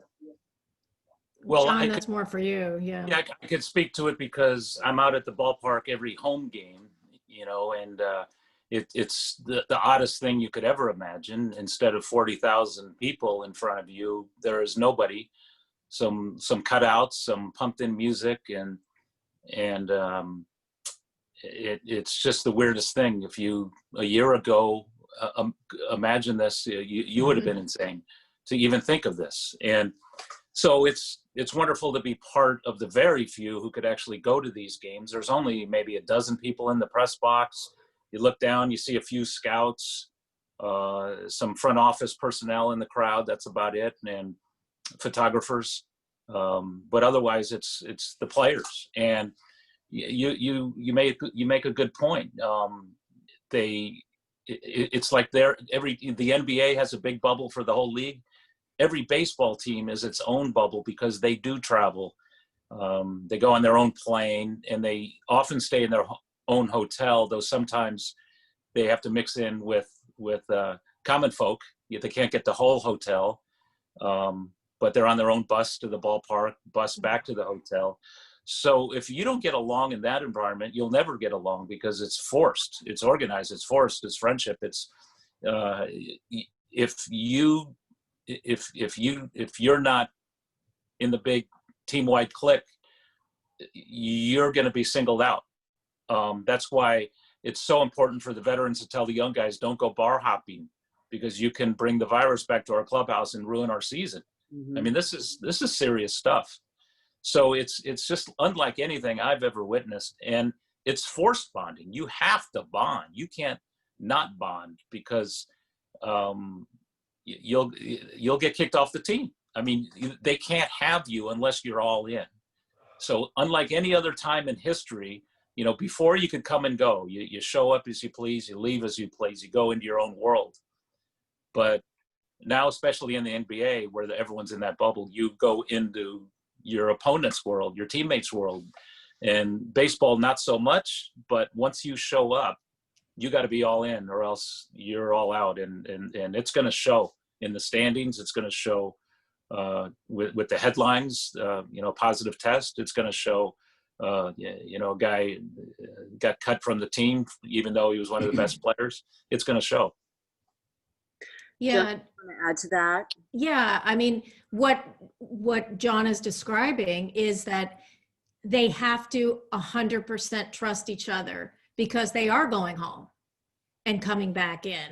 Well, John, that's more for you. Yeah, I could speak to it because I'm out at the ballpark every home game, and it's the oddest thing you could ever imagine. Instead of 40,000 people in front of you, there is nobody. Some cutouts, some pumped in music, and it's just the weirdest thing. If you a year ago imagine this, you would have been insane to even think of this. And so it's wonderful to be part of the very few who could actually go to these games. There's only maybe a dozen people in the press box. You look down, you see a few scouts, some front office personnel in the crowd. That's about it, and photographers. But otherwise, it's the players. And you make a good point. It's like the NBA has a big bubble for the whole league. Every baseball team is its own bubble because they do travel. They go on their own plane, and they often stay in their own hotel, though sometimes they have to mix in with common folk. They can't get the whole hotel, but they're on their own bus to the ballpark, bus back to the hotel. So if you don't get along in that environment, you'll never get along because it's forced, it's organized, it's forced, it's friendship. It's if you're not in the big team-wide clique, you're going to be singled out. That's why it's so important for the veterans to tell the young guys, don't go bar hopping, because you can bring the virus back to our clubhouse and ruin our season. Mm-hmm. I mean, this is serious stuff. So it's just unlike anything I've ever witnessed, and it's forced bonding. You have to bond. You can't not bond because you'll get kicked off the team. I mean, they can't have you unless you're all in. So unlike any other time in history, You know, before you could come and go, you show up as you please, you leave as you please, you go into your own world. But now, especially in the NBA, where everyone's in that bubble, you go into your opponent's world, your teammates' world. And baseball, not so much, but once you show up, you got to be all in, or else you're all out. And it's going to show in the standings. It's going to show with the headlines, you know, positive test. It's going to show, you know, a guy got cut from the team, even though he was one of the best players. It's going to show. Yeah. Want to add to that? Yeah. I mean, what John is describing is that they have to 100% trust each other, because they are going home and coming back in,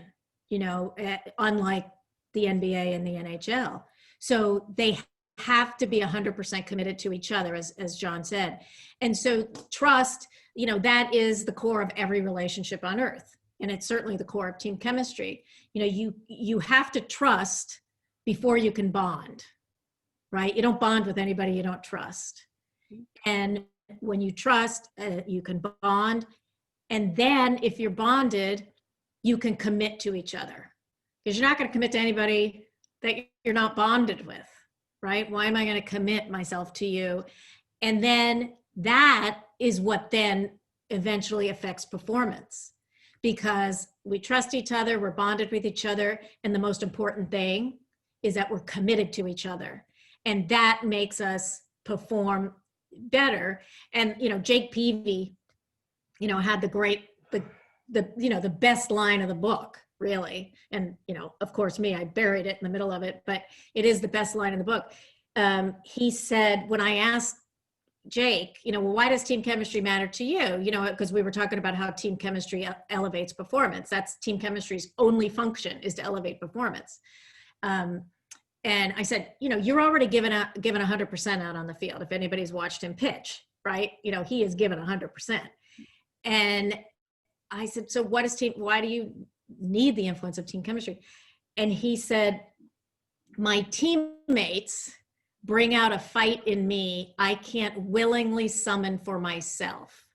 you know, unlike the NBA and the NHL. So they have to be 100% committed to each other, as John said. And so trust, you know, that is the core of every relationship on earth. And it's certainly the core of team chemistry. You know, you have to trust before you can bond, right? You don't bond with anybody you don't trust. And when you trust, you can bond. And then if you're bonded, you can commit to each other, because you're not going to commit to anybody that you're not bonded with, right? Why am I going to commit myself to you? And then that is what then eventually affects performance, because we trust each other, we're bonded with each other. And the most important thing is that we're committed to each other. And that makes us perform better. And, you know, Jake Peavy, you know, had the best line of the book, really. And, you know, of course, I buried it in the middle of it, but it is the best line in the book. He said, when I asked Jake, you know, well, why does team chemistry matter to you? You know, because we were talking about how team chemistry elevates performance. That's team chemistry's only function, is to elevate performance. And I said, you know, you're already given 100% out on the field. If anybody's watched him pitch, right? You know, he is given 100%. And I said, so why do you need the influence of team chemistry? And he said, my teammates bring out a fight in me I can't willingly summon for myself.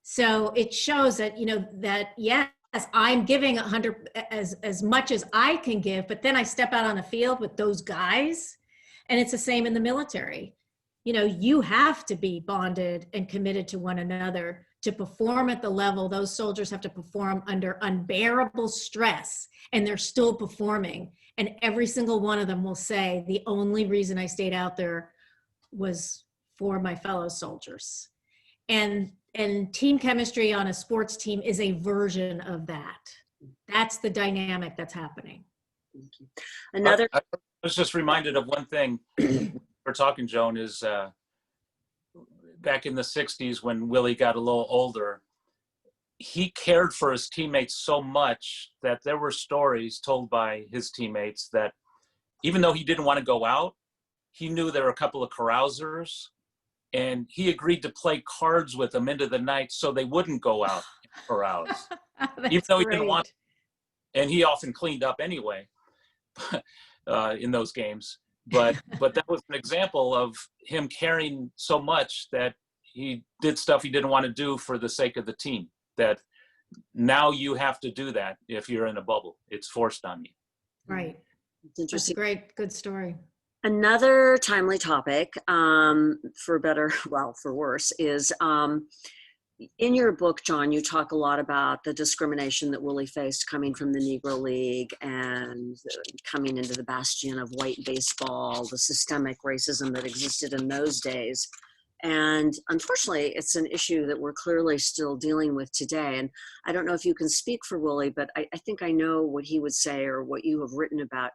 So it shows that, you know, that yes, I'm giving 100 as much as I can give, but then I step out on the field with those guys. And it's the same in the military. You know, you have to be bonded and committed to one another to perform at the level. Those soldiers have to perform under unbearable stress, and they're still performing. And every single one of them will say, the only reason I stayed out there was for my fellow soldiers. And team chemistry on a sports team is a version of that. That's the dynamic that's happening. Thank you. Another. I was just reminded of one thing we're talking, Joan, is back in the 60s when Willie got a little older, he cared for his teammates so much that there were stories told by his teammates that even though he didn't want to go out, he knew there were a couple of carousers, and he agreed to play cards with them into the night so they wouldn't go out and carouse. Even though he didn't want to. And he often cleaned up anyway in those games. But that was an example of him caring so much that he did stuff he didn't want to do for the sake of the team. That now you have to do that if you're in a bubble. It's forced on you. Right. It's interesting. That's a great, good story. Another timely topic, for better, well, for worse, is in your book, John, you talk a lot about the discrimination that Willie faced coming from the Negro League and coming into the bastion of white baseball, the systemic racism that existed in those days. And unfortunately, it's an issue that we're clearly still dealing with today. And I don't know if you can speak for Willie, but I think I know what he would say or what you have written about.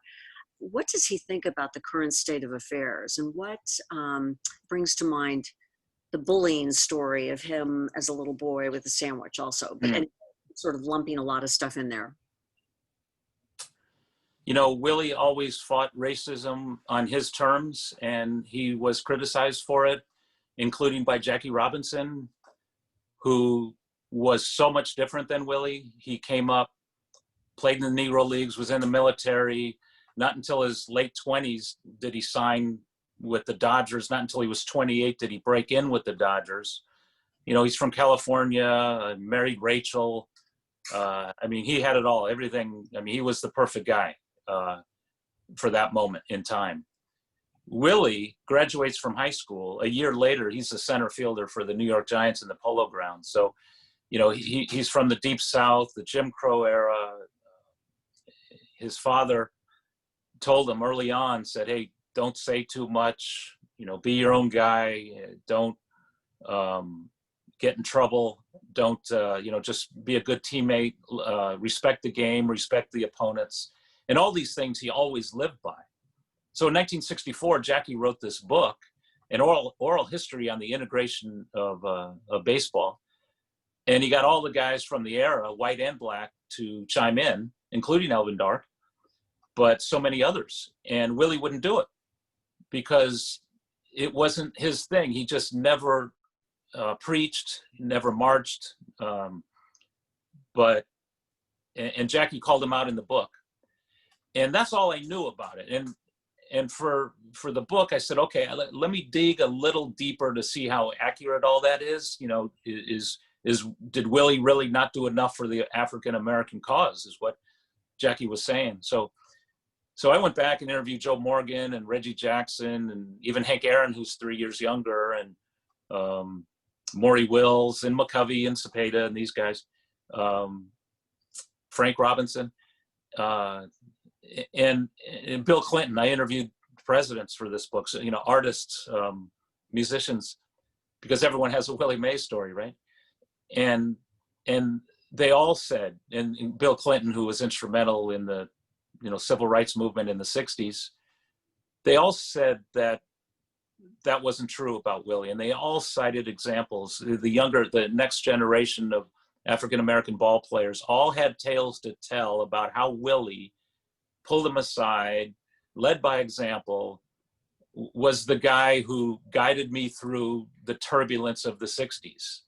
What does he think about the current state of affairs, and what brings to mind the bullying story of him as a little boy with a sandwich also, but and sort of lumping a lot of stuff in there? You know, Willie always fought racism on his terms, and he was criticized for it, including by Jackie Robinson, who was so much different than Willie. He came up, played in the Negro Leagues, was in the military. Not until his late 20s did he sign with the Dodgers. Not until he was 28 did he break in with the Dodgers. he's from California, married Rachel. I mean, he had it all, everything. I mean, he was the perfect guy for that moment in time. Willie graduates from high school. A year later, he's a center fielder for the New York Giants in the Polo Grounds. So, he's from the Deep South, the Jim Crow era. His father told him early on, said, hey, don't say too much, be your own guy. Don't get in trouble. Don't, just be a good teammate, respect the game, respect the opponents. And all these things he always lived by. So in 1964, Jackie wrote this book, an oral history on the integration of baseball. And he got all the guys from the era, white and black, to chime in, including Elvin Dark, but so many others. And Willie wouldn't do it because it wasn't his thing. He just never preached, never marched. But Jackie called him out in the book. And that's all I knew about it. And for the book, I said, okay, let me dig a little deeper to see how accurate all that is. Did Willie really not do enough for the African-American cause, is what Jackie was saying. So I went back and interviewed Joe Morgan and Reggie Jackson and even Hank Aaron, who's 3 years younger, and Maury Wills and McCovey and Cepeda and these guys, Frank Robinson, and Bill Clinton. I interviewed presidents for this book, so, artists, musicians, because everyone has a Willie Mays story, right? And they all said, and Bill Clinton, who was instrumental in the civil rights movement in the 60s, they all said that wasn't true about Willie. And they all cited examples. The next generation of African-American ball players all had tales to tell about how Willie pulled them aside, led by example, was the guy who guided me through the turbulence of the 60s.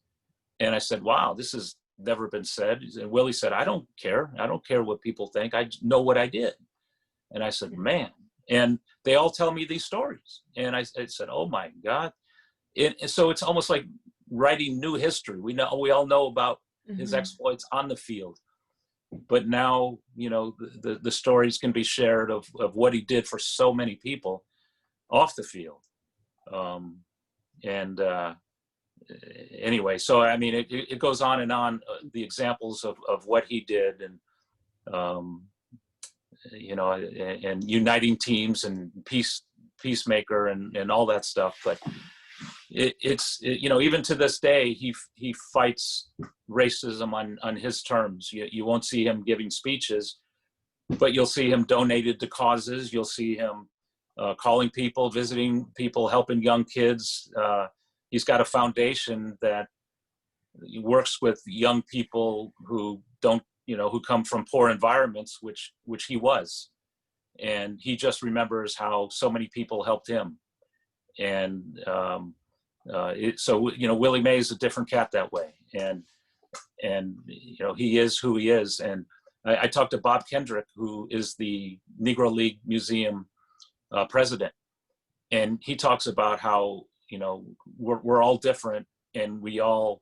And I said, wow, this has never been said. And Willie said, I don't care. I don't care what people think. I know what I did. And I said, man. And they all tell me these stories. And I said, oh my God. So it's almost like writing new history. We all know about his exploits on the field. But now, the stories can be shared of what he did for so many people off the field. Anyway, so I mean, it goes on and on, the examples of what he did, and and uniting teams and peacemaker and all that stuff. But it's even to this day, he fights racism on his terms. You won't see him giving speeches, but you'll see him donated to causes. You'll see him calling people, visiting people, helping young kids. He's got a foundation that works with young people who don't, who come from poor environments, which he was. And he just remembers how so many people helped him. And Willie Mays is a different cat that way. And he is who he is. And I talked to Bob Kendrick, who is the Negro League Museum president. And he talks about how, we're all different, and we all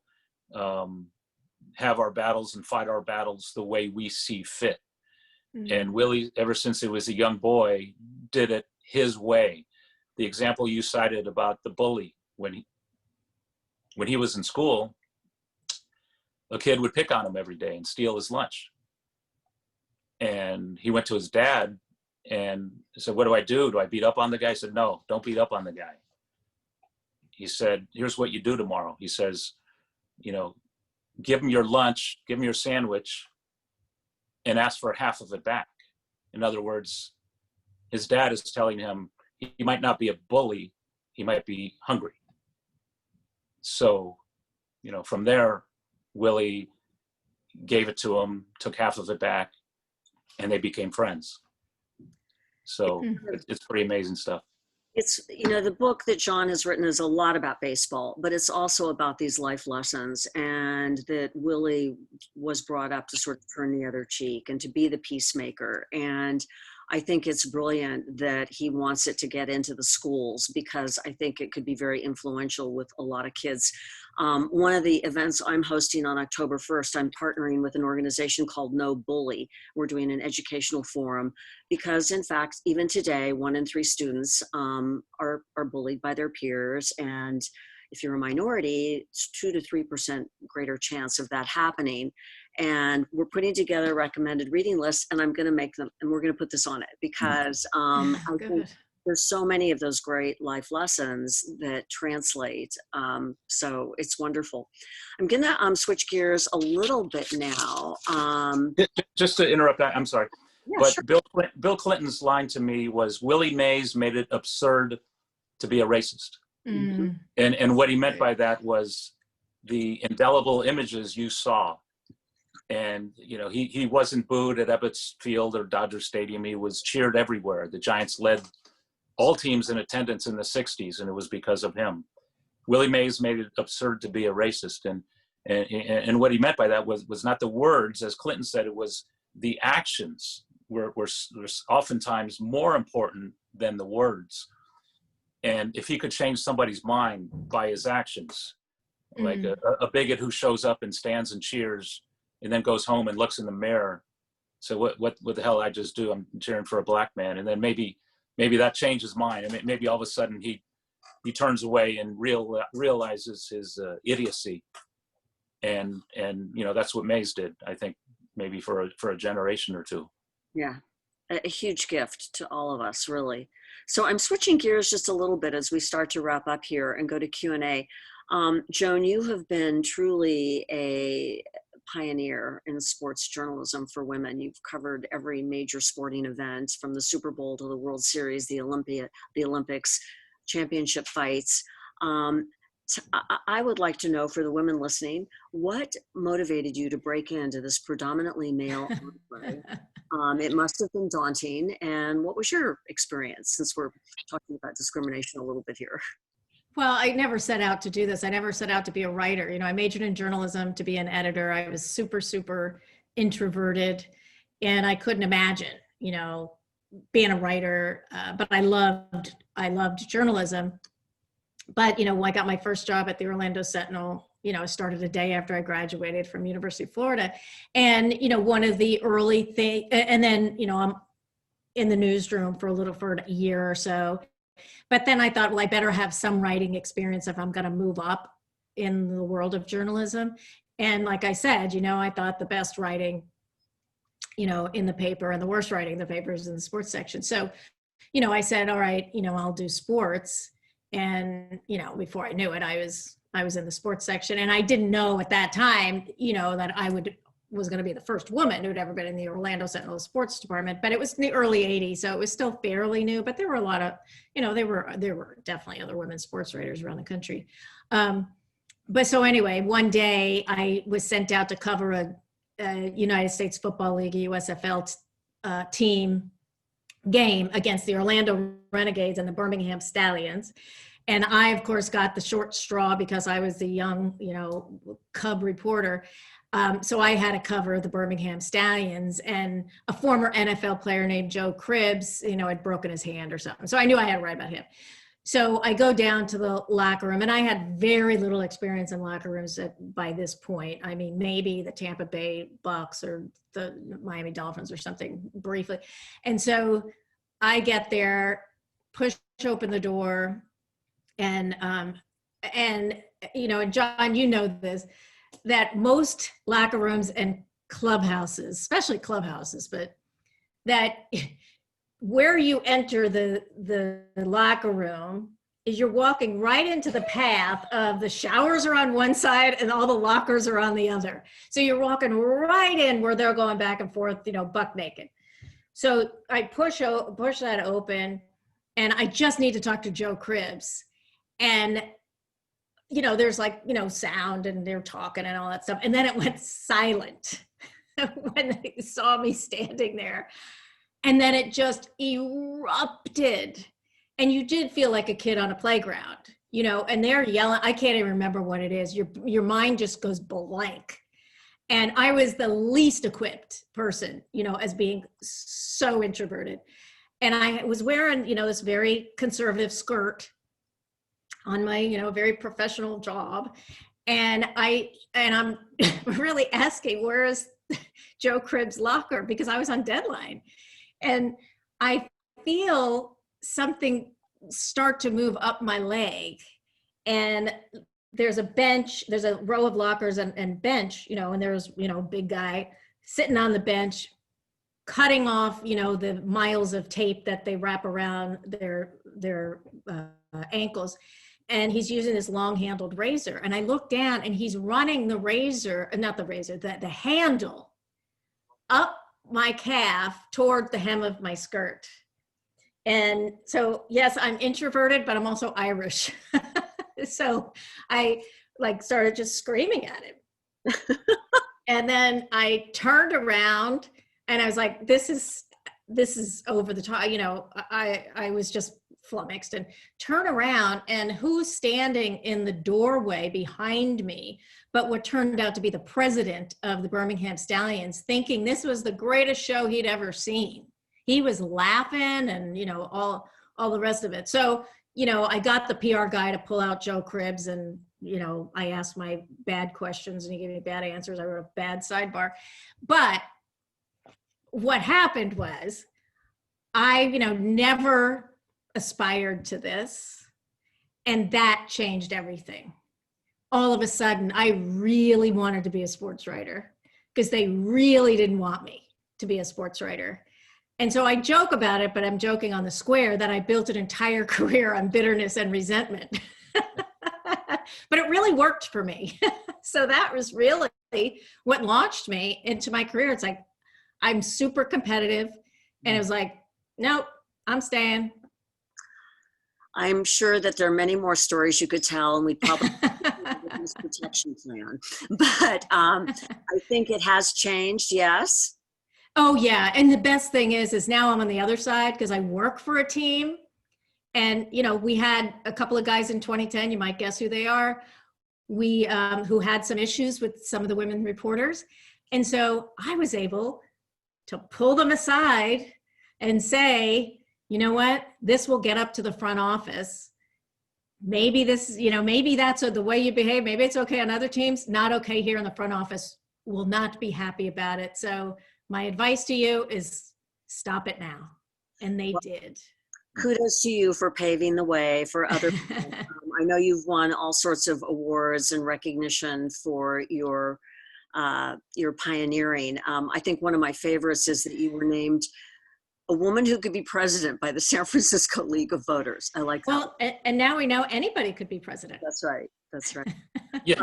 have our battles and fight our battles the way we see fit. Mm-hmm. And Willie, ever since he was a young boy, did it his way. The example you cited about the bully, when he was in school, a kid would pick on him every day and steal his lunch. And he went to his dad and said, what do I do? Do I beat up on the guy? He said, no, don't beat up on the guy. He said, here's what you do tomorrow. He says, give him your lunch, give him your sandwich, and ask for half of it back. In other words, his dad is telling him he might not be a bully, he might be hungry. So, from there, Willie gave it to him, took half of it back, and they became friends. So it's pretty amazing stuff. It's, the book that John has written is a lot about baseball, but it's also about these life lessons, and that Willie was brought up to sort of turn the other cheek and to be the peacemaker. And I think it's brilliant that he wants it to get into the schools, because I think it could be very influential with a lot of kids. One of the events I'm hosting on October 1st, I'm partnering with an organization called No Bully. We're doing an educational forum because, in fact, even today, 1 in 3 students are bullied by their peers. And if you're a minority, it's 2 to 3% greater chance of that happening. And we're putting together a recommended reading list, and I'm going to make them, and we're going to put this on it because I think Good. there's so many of those great life lessons that translate. So it's wonderful. I'm going to switch gears a little bit now. Just to interrupt, I'm sorry, Yeah, but sure. Bill Clinton's line to me was, Willie Mays made it absurd to be a racist. Mm. And what he meant by that was the indelible images you saw. And, you know, he wasn't booed at Ebbets Field or Dodger Stadium. He was cheered everywhere. The Giants led all teams in attendance in the 60s, and it was because of him. Willie Mays made it absurd to be a racist. And what he meant by that was not the words, as Clinton said, it was the actions were oftentimes more important than the words. And if he could change somebody's mind by his actions, like a bigot who shows up and stands and cheers and then goes home and looks in the mirror, so what the hell I just do? I'm cheering for a black man. And then maybe that changes his mind. I mean, maybe all of a sudden he turns away and realizes his idiocy. And you know, that's what Mays did, I think, maybe for a generation or two. Yeah, a huge gift to all of us, really. So I'm switching gears just a little bit as we start to wrap up here and go to Q&A. Joan, you have been truly a pioneer in sports journalism for women. You've covered every major sporting event, from the Super Bowl to the World Series, the Olympics, championship fights. I would like to know, for the women listening, what motivated you to break into this predominantly male enclave? It must have been daunting. And what was your experience, since we're talking about discrimination a little bit here? Well, I never set out to do this. I never set out to be a writer. You know, I majored in journalism to be an editor. I was super, super introverted, and I couldn't imagine, you know, being a writer. But I loved journalism. But, you know, I got my first job at the Orlando Sentinel. You know, I started a day after I graduated from University of Florida. And, you know, one of the early things, and then, you know, I'm in the newsroom for a year or so. But then I thought, well, I better have some writing experience if I'm going to move up in the world of journalism. And like I said, you know, I thought the best writing, you know, in the paper, and the worst writing in the paper is in the sports section. So, you know, I said, all right, you know, I'll do sports. And, you know, before I knew it, I was in the sports section. And I didn't know at that time, you know, that I was going to be the first woman who'd ever been in the Orlando Sentinel sports department. But it was in the early 80s, so it was still fairly new. But there were a lot of, you know, there were definitely other women sports writers around the country. But so anyway, one day I was sent out to cover a United States Football League, a USFL team game against the Orlando Renegades and the Birmingham Stallions. And I, of course, got the short straw because I was the young, you know, cub reporter. So I had to cover the Birmingham Stallions, and a former NFL player named Joe Cribbs, you know, had broken his hand or something. So I knew I had to write about him. So I go down to the locker room, and I had very little experience in locker rooms by this point. I mean, maybe the Tampa Bay Bucks or the Miami Dolphins or something briefly. And so I get there, push open the door, and you know, and John, you know this, that most locker rooms and clubhouses, especially clubhouses, but that where you enter the locker room is you're walking right into the path of the showers are on one side and all the lockers are on the other. So you're walking right in where they're going back and forth, you know, buck naked. So I push that open, and I just need to talk to Joe Cribbs. And you know, there's like, you know, sound, and they're talking and all that stuff. And then it went silent when they saw me standing there. And then it just erupted. And you did feel like a kid on a playground, you know, and they're yelling. I can't even remember what it is. Your mind just goes blank. And I was the least equipped person, as being so introverted. And I was wearing, this very conservative skirt on my, very professional job. And I'm really asking, where is Joe Cribb's locker? Because I was on deadline. And I feel something start to move up my leg. And there's a bench, there's a row of lockers and bench, and there's, big guy sitting on the bench, cutting off, the miles of tape that they wrap around their ankles. And he's using this long handled razor. And I look down and he's running the razor, not the razor, the handle up my calf toward the hem of my skirt. And so, yes, I'm introverted, but I'm also Irish. So I started just screaming at him. And then I turned around and I was like, this is over the top. I was just flummoxed, and turn around, and who's standing in the doorway behind me but what turned out to be the president of the Birmingham Stallions, thinking this was the greatest show he'd ever seen. He was laughing and, all the rest of it. So, I got the PR guy to pull out Joe Cribbs, and, I asked my bad questions and he gave me bad answers. I wrote a bad sidebar. But what happened was I, never aspired to this, and that changed everything. All of a sudden, I really wanted to be a sports writer because they really didn't want me to be a sports writer. And so I joke about it, but I'm joking on the square that I built an entire career on bitterness and resentment. But it really worked for me. So that was really what launched me into my career. It's like, I'm super competitive. And it was like, nope, I'm staying. I'm sure that there are many more stories you could tell, and we'd probably this protection plan. But I think it has changed, yes. Oh yeah, and the best thing is now I'm on the other side because I work for a team, and we had a couple of guys in 2010. You might guess who they are. We who had some issues with some of the women reporters, and so I was able to pull them aside and say, you know what, this will get up to the front office. Maybe this, maybe that's the way you behave. Maybe it's okay on other teams, not okay here in the front office. Will not be happy about it. So my advice to you is stop it now. And they did. Kudos to you for paving the way for other people. I know you've won all sorts of awards and recognition for your pioneering. I think one of my favorites is that you were named a woman who could be president by the San Francisco League of Voters. I like that. Well, and now we know anybody could be president. That's right. That's right. Yeah.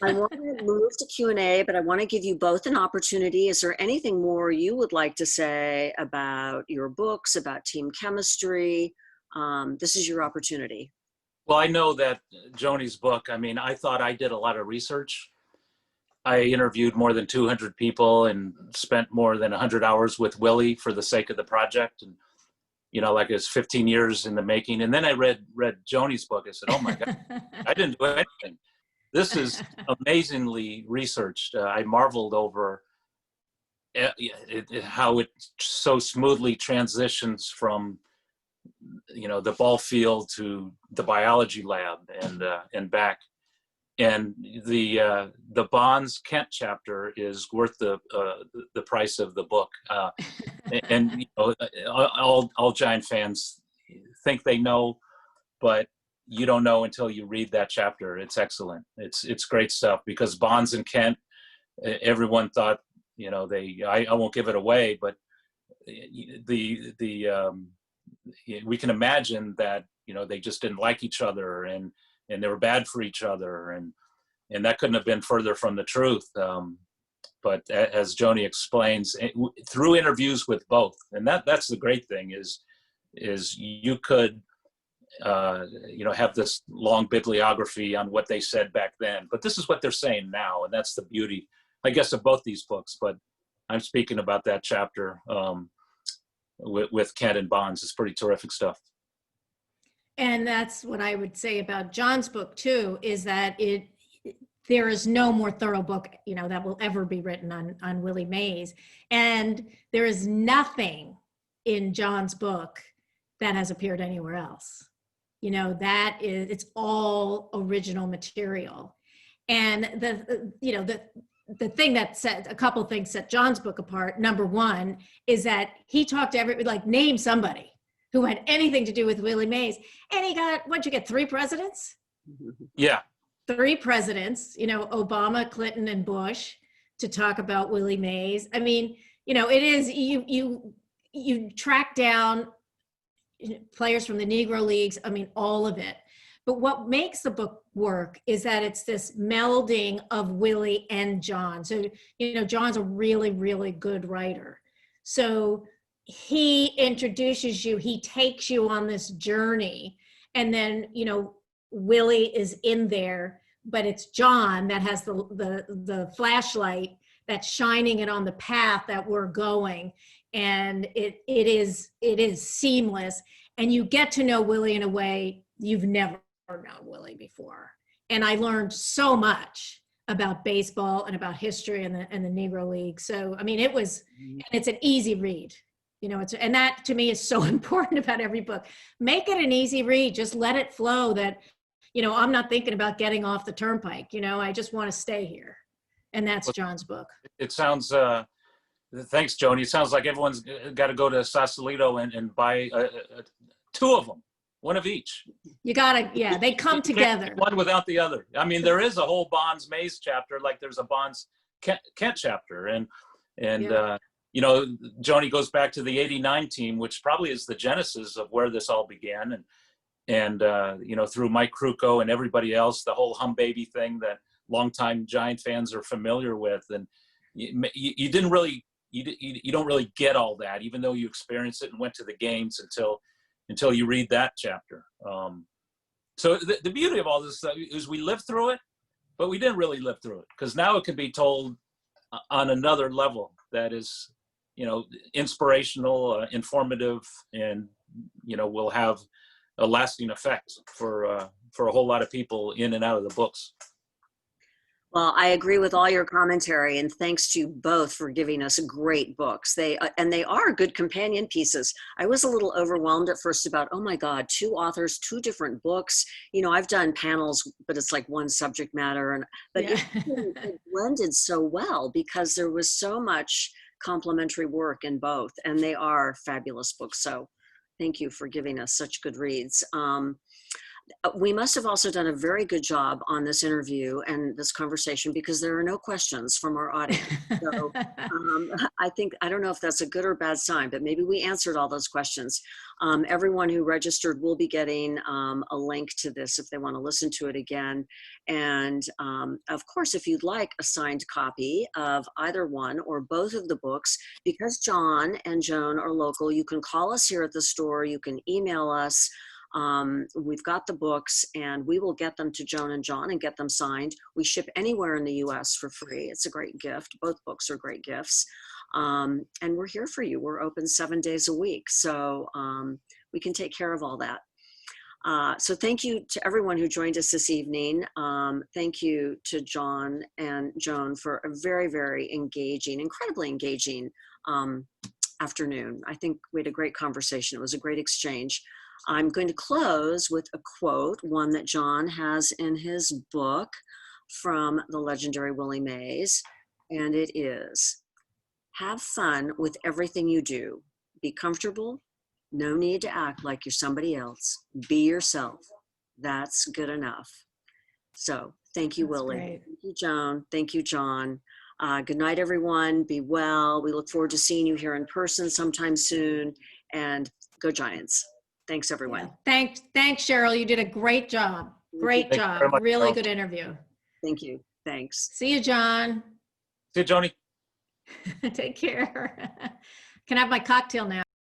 I want to move to Q&A, but I want to give you both an opportunity. Is there anything more you would like to say about your books, about team chemistry? This is your opportunity. Well, I know that Joni's book, I thought I did a lot of research. I interviewed more than 200 people and spent more than 100 hours with Willie for the sake of the project. And, like it was 15 years in the making. And then I read Joni's book. I said, oh my God, I didn't do anything. This is amazingly researched. I marveled over how it so smoothly transitions from, the ball field to the biology lab and back. And the Bonds Kent chapter is worth the price of the book. And all Giant fans think they know, but you don't know until you read that chapter. It's excellent. It's great stuff, because Bonds and Kent, everyone thought, I won't give it away, but we can imagine that, they just didn't like each other, and they were bad for each other, and that couldn't have been further from the truth. But as Joni explains, through interviews with both, and that's the great thing is you could have this long bibliography on what they said back then, but this is what they're saying now, and that's the beauty, I guess, of both these books. But I'm speaking about that chapter with Kent and Bonds. It's pretty terrific stuff. And that's what I would say about John's book too, is that there is no more thorough book, that will ever be written on Willie Mays. And there is nothing in John's book that has appeared anywhere else. It's all original material. And the thing that set a couple things set John's book apart. Number one is that he talked to name somebody who had anything to do with Willie Mays. And he got, what'd you get, 3 presidents? Yeah. 3 presidents, Obama, Clinton, and Bush, to talk about Willie Mays. I mean, it is, you track down players from the Negro Leagues, I mean, all of it. But what makes the book work is that it's this melding of Willie and John. So, John's a really, really good writer. So he introduces you, he takes you on this journey, and then, Willie is in there, but it's John that has the flashlight that's shining it on the path that we're going. And it is seamless. And you get to know Willie in a way you've never known Willie before. And I learned so much about baseball and about history and the Negro League. So, I mean, it's an easy read. And that to me is so important about every book. Make it an easy read. Just let it flow that, I'm not thinking about getting off the turnpike. I just want to stay here. And that's John's book. It sounds, thanks, Joni. It sounds like everyone's got to go to Sausalito and buy 2 of them, one of each. You gotta, yeah, they come together. One without the other. I mean, there is a whole Bonds Mays chapter, like there's a Bonds Kent chapter. And Yeah. Joni goes back to the '89 team, which probably is the genesis of where this all began. And through Mike Krukow and everybody else, the whole Hum Baby thing that longtime Giant fans are familiar with. And you didn't really, you don't really get all that, even though you experienced it and went to the games until you read that chapter. So the beauty of all this is we lived through it, but we didn't really live through it, because now it can be told on another level that is, inspirational, informative, and, will have a lasting effect for a whole lot of people in and out of the books. Well, I agree with all your commentary, and thanks to you both for giving us great books. They are good companion pieces. I was a little overwhelmed at first about, oh my God, 2 authors, 2 different books. I've done panels, but it's like one subject matter, but Yeah. it blended so well because there was so much complementary work in both, and they are fabulous books. So thank you for giving us such good reads. We must have also done a very good job on this interview and this conversation, because there are no questions from our audience. So I don't know if that's a good or bad sign, but maybe we answered all those questions. Everyone who registered will be getting a link to this if they want to listen to it again. And of course, if you'd like a signed copy of either one or both of the books, because John and Joan are local, you can call us here at the store, you can email us. We've got the books, and we will get them to Joan and John and get them signed. We ship anywhere in the US for free. It's a great gift. Both books are great gifts. And we're here for you. We're open 7 days a week. So we can take care of all that. So thank you to everyone who joined us this evening. Thank you to John and Joan for a very, very engaging, incredibly engaging afternoon. I think we had a great conversation. It was a great exchange. I'm going to close with a quote, one that John has in his book from the legendary Willie Mays, and it is, have fun with everything you do. Be comfortable. No need to act like you're somebody else. Be yourself. That's good enough. So thank you, That's Willie. great. Thank you, Joan. Thank you, John. Good night, everyone. Be well. We look forward to seeing you here in person sometime soon, and go Giants. Thanks, everyone. Yeah. Thanks, Cheryl. You did a great job. Great Thank you job. very much, Really Cheryl. good interview. Thank you. Thanks. See you, John. See you, Joni. Take care. Can I have my cocktail now?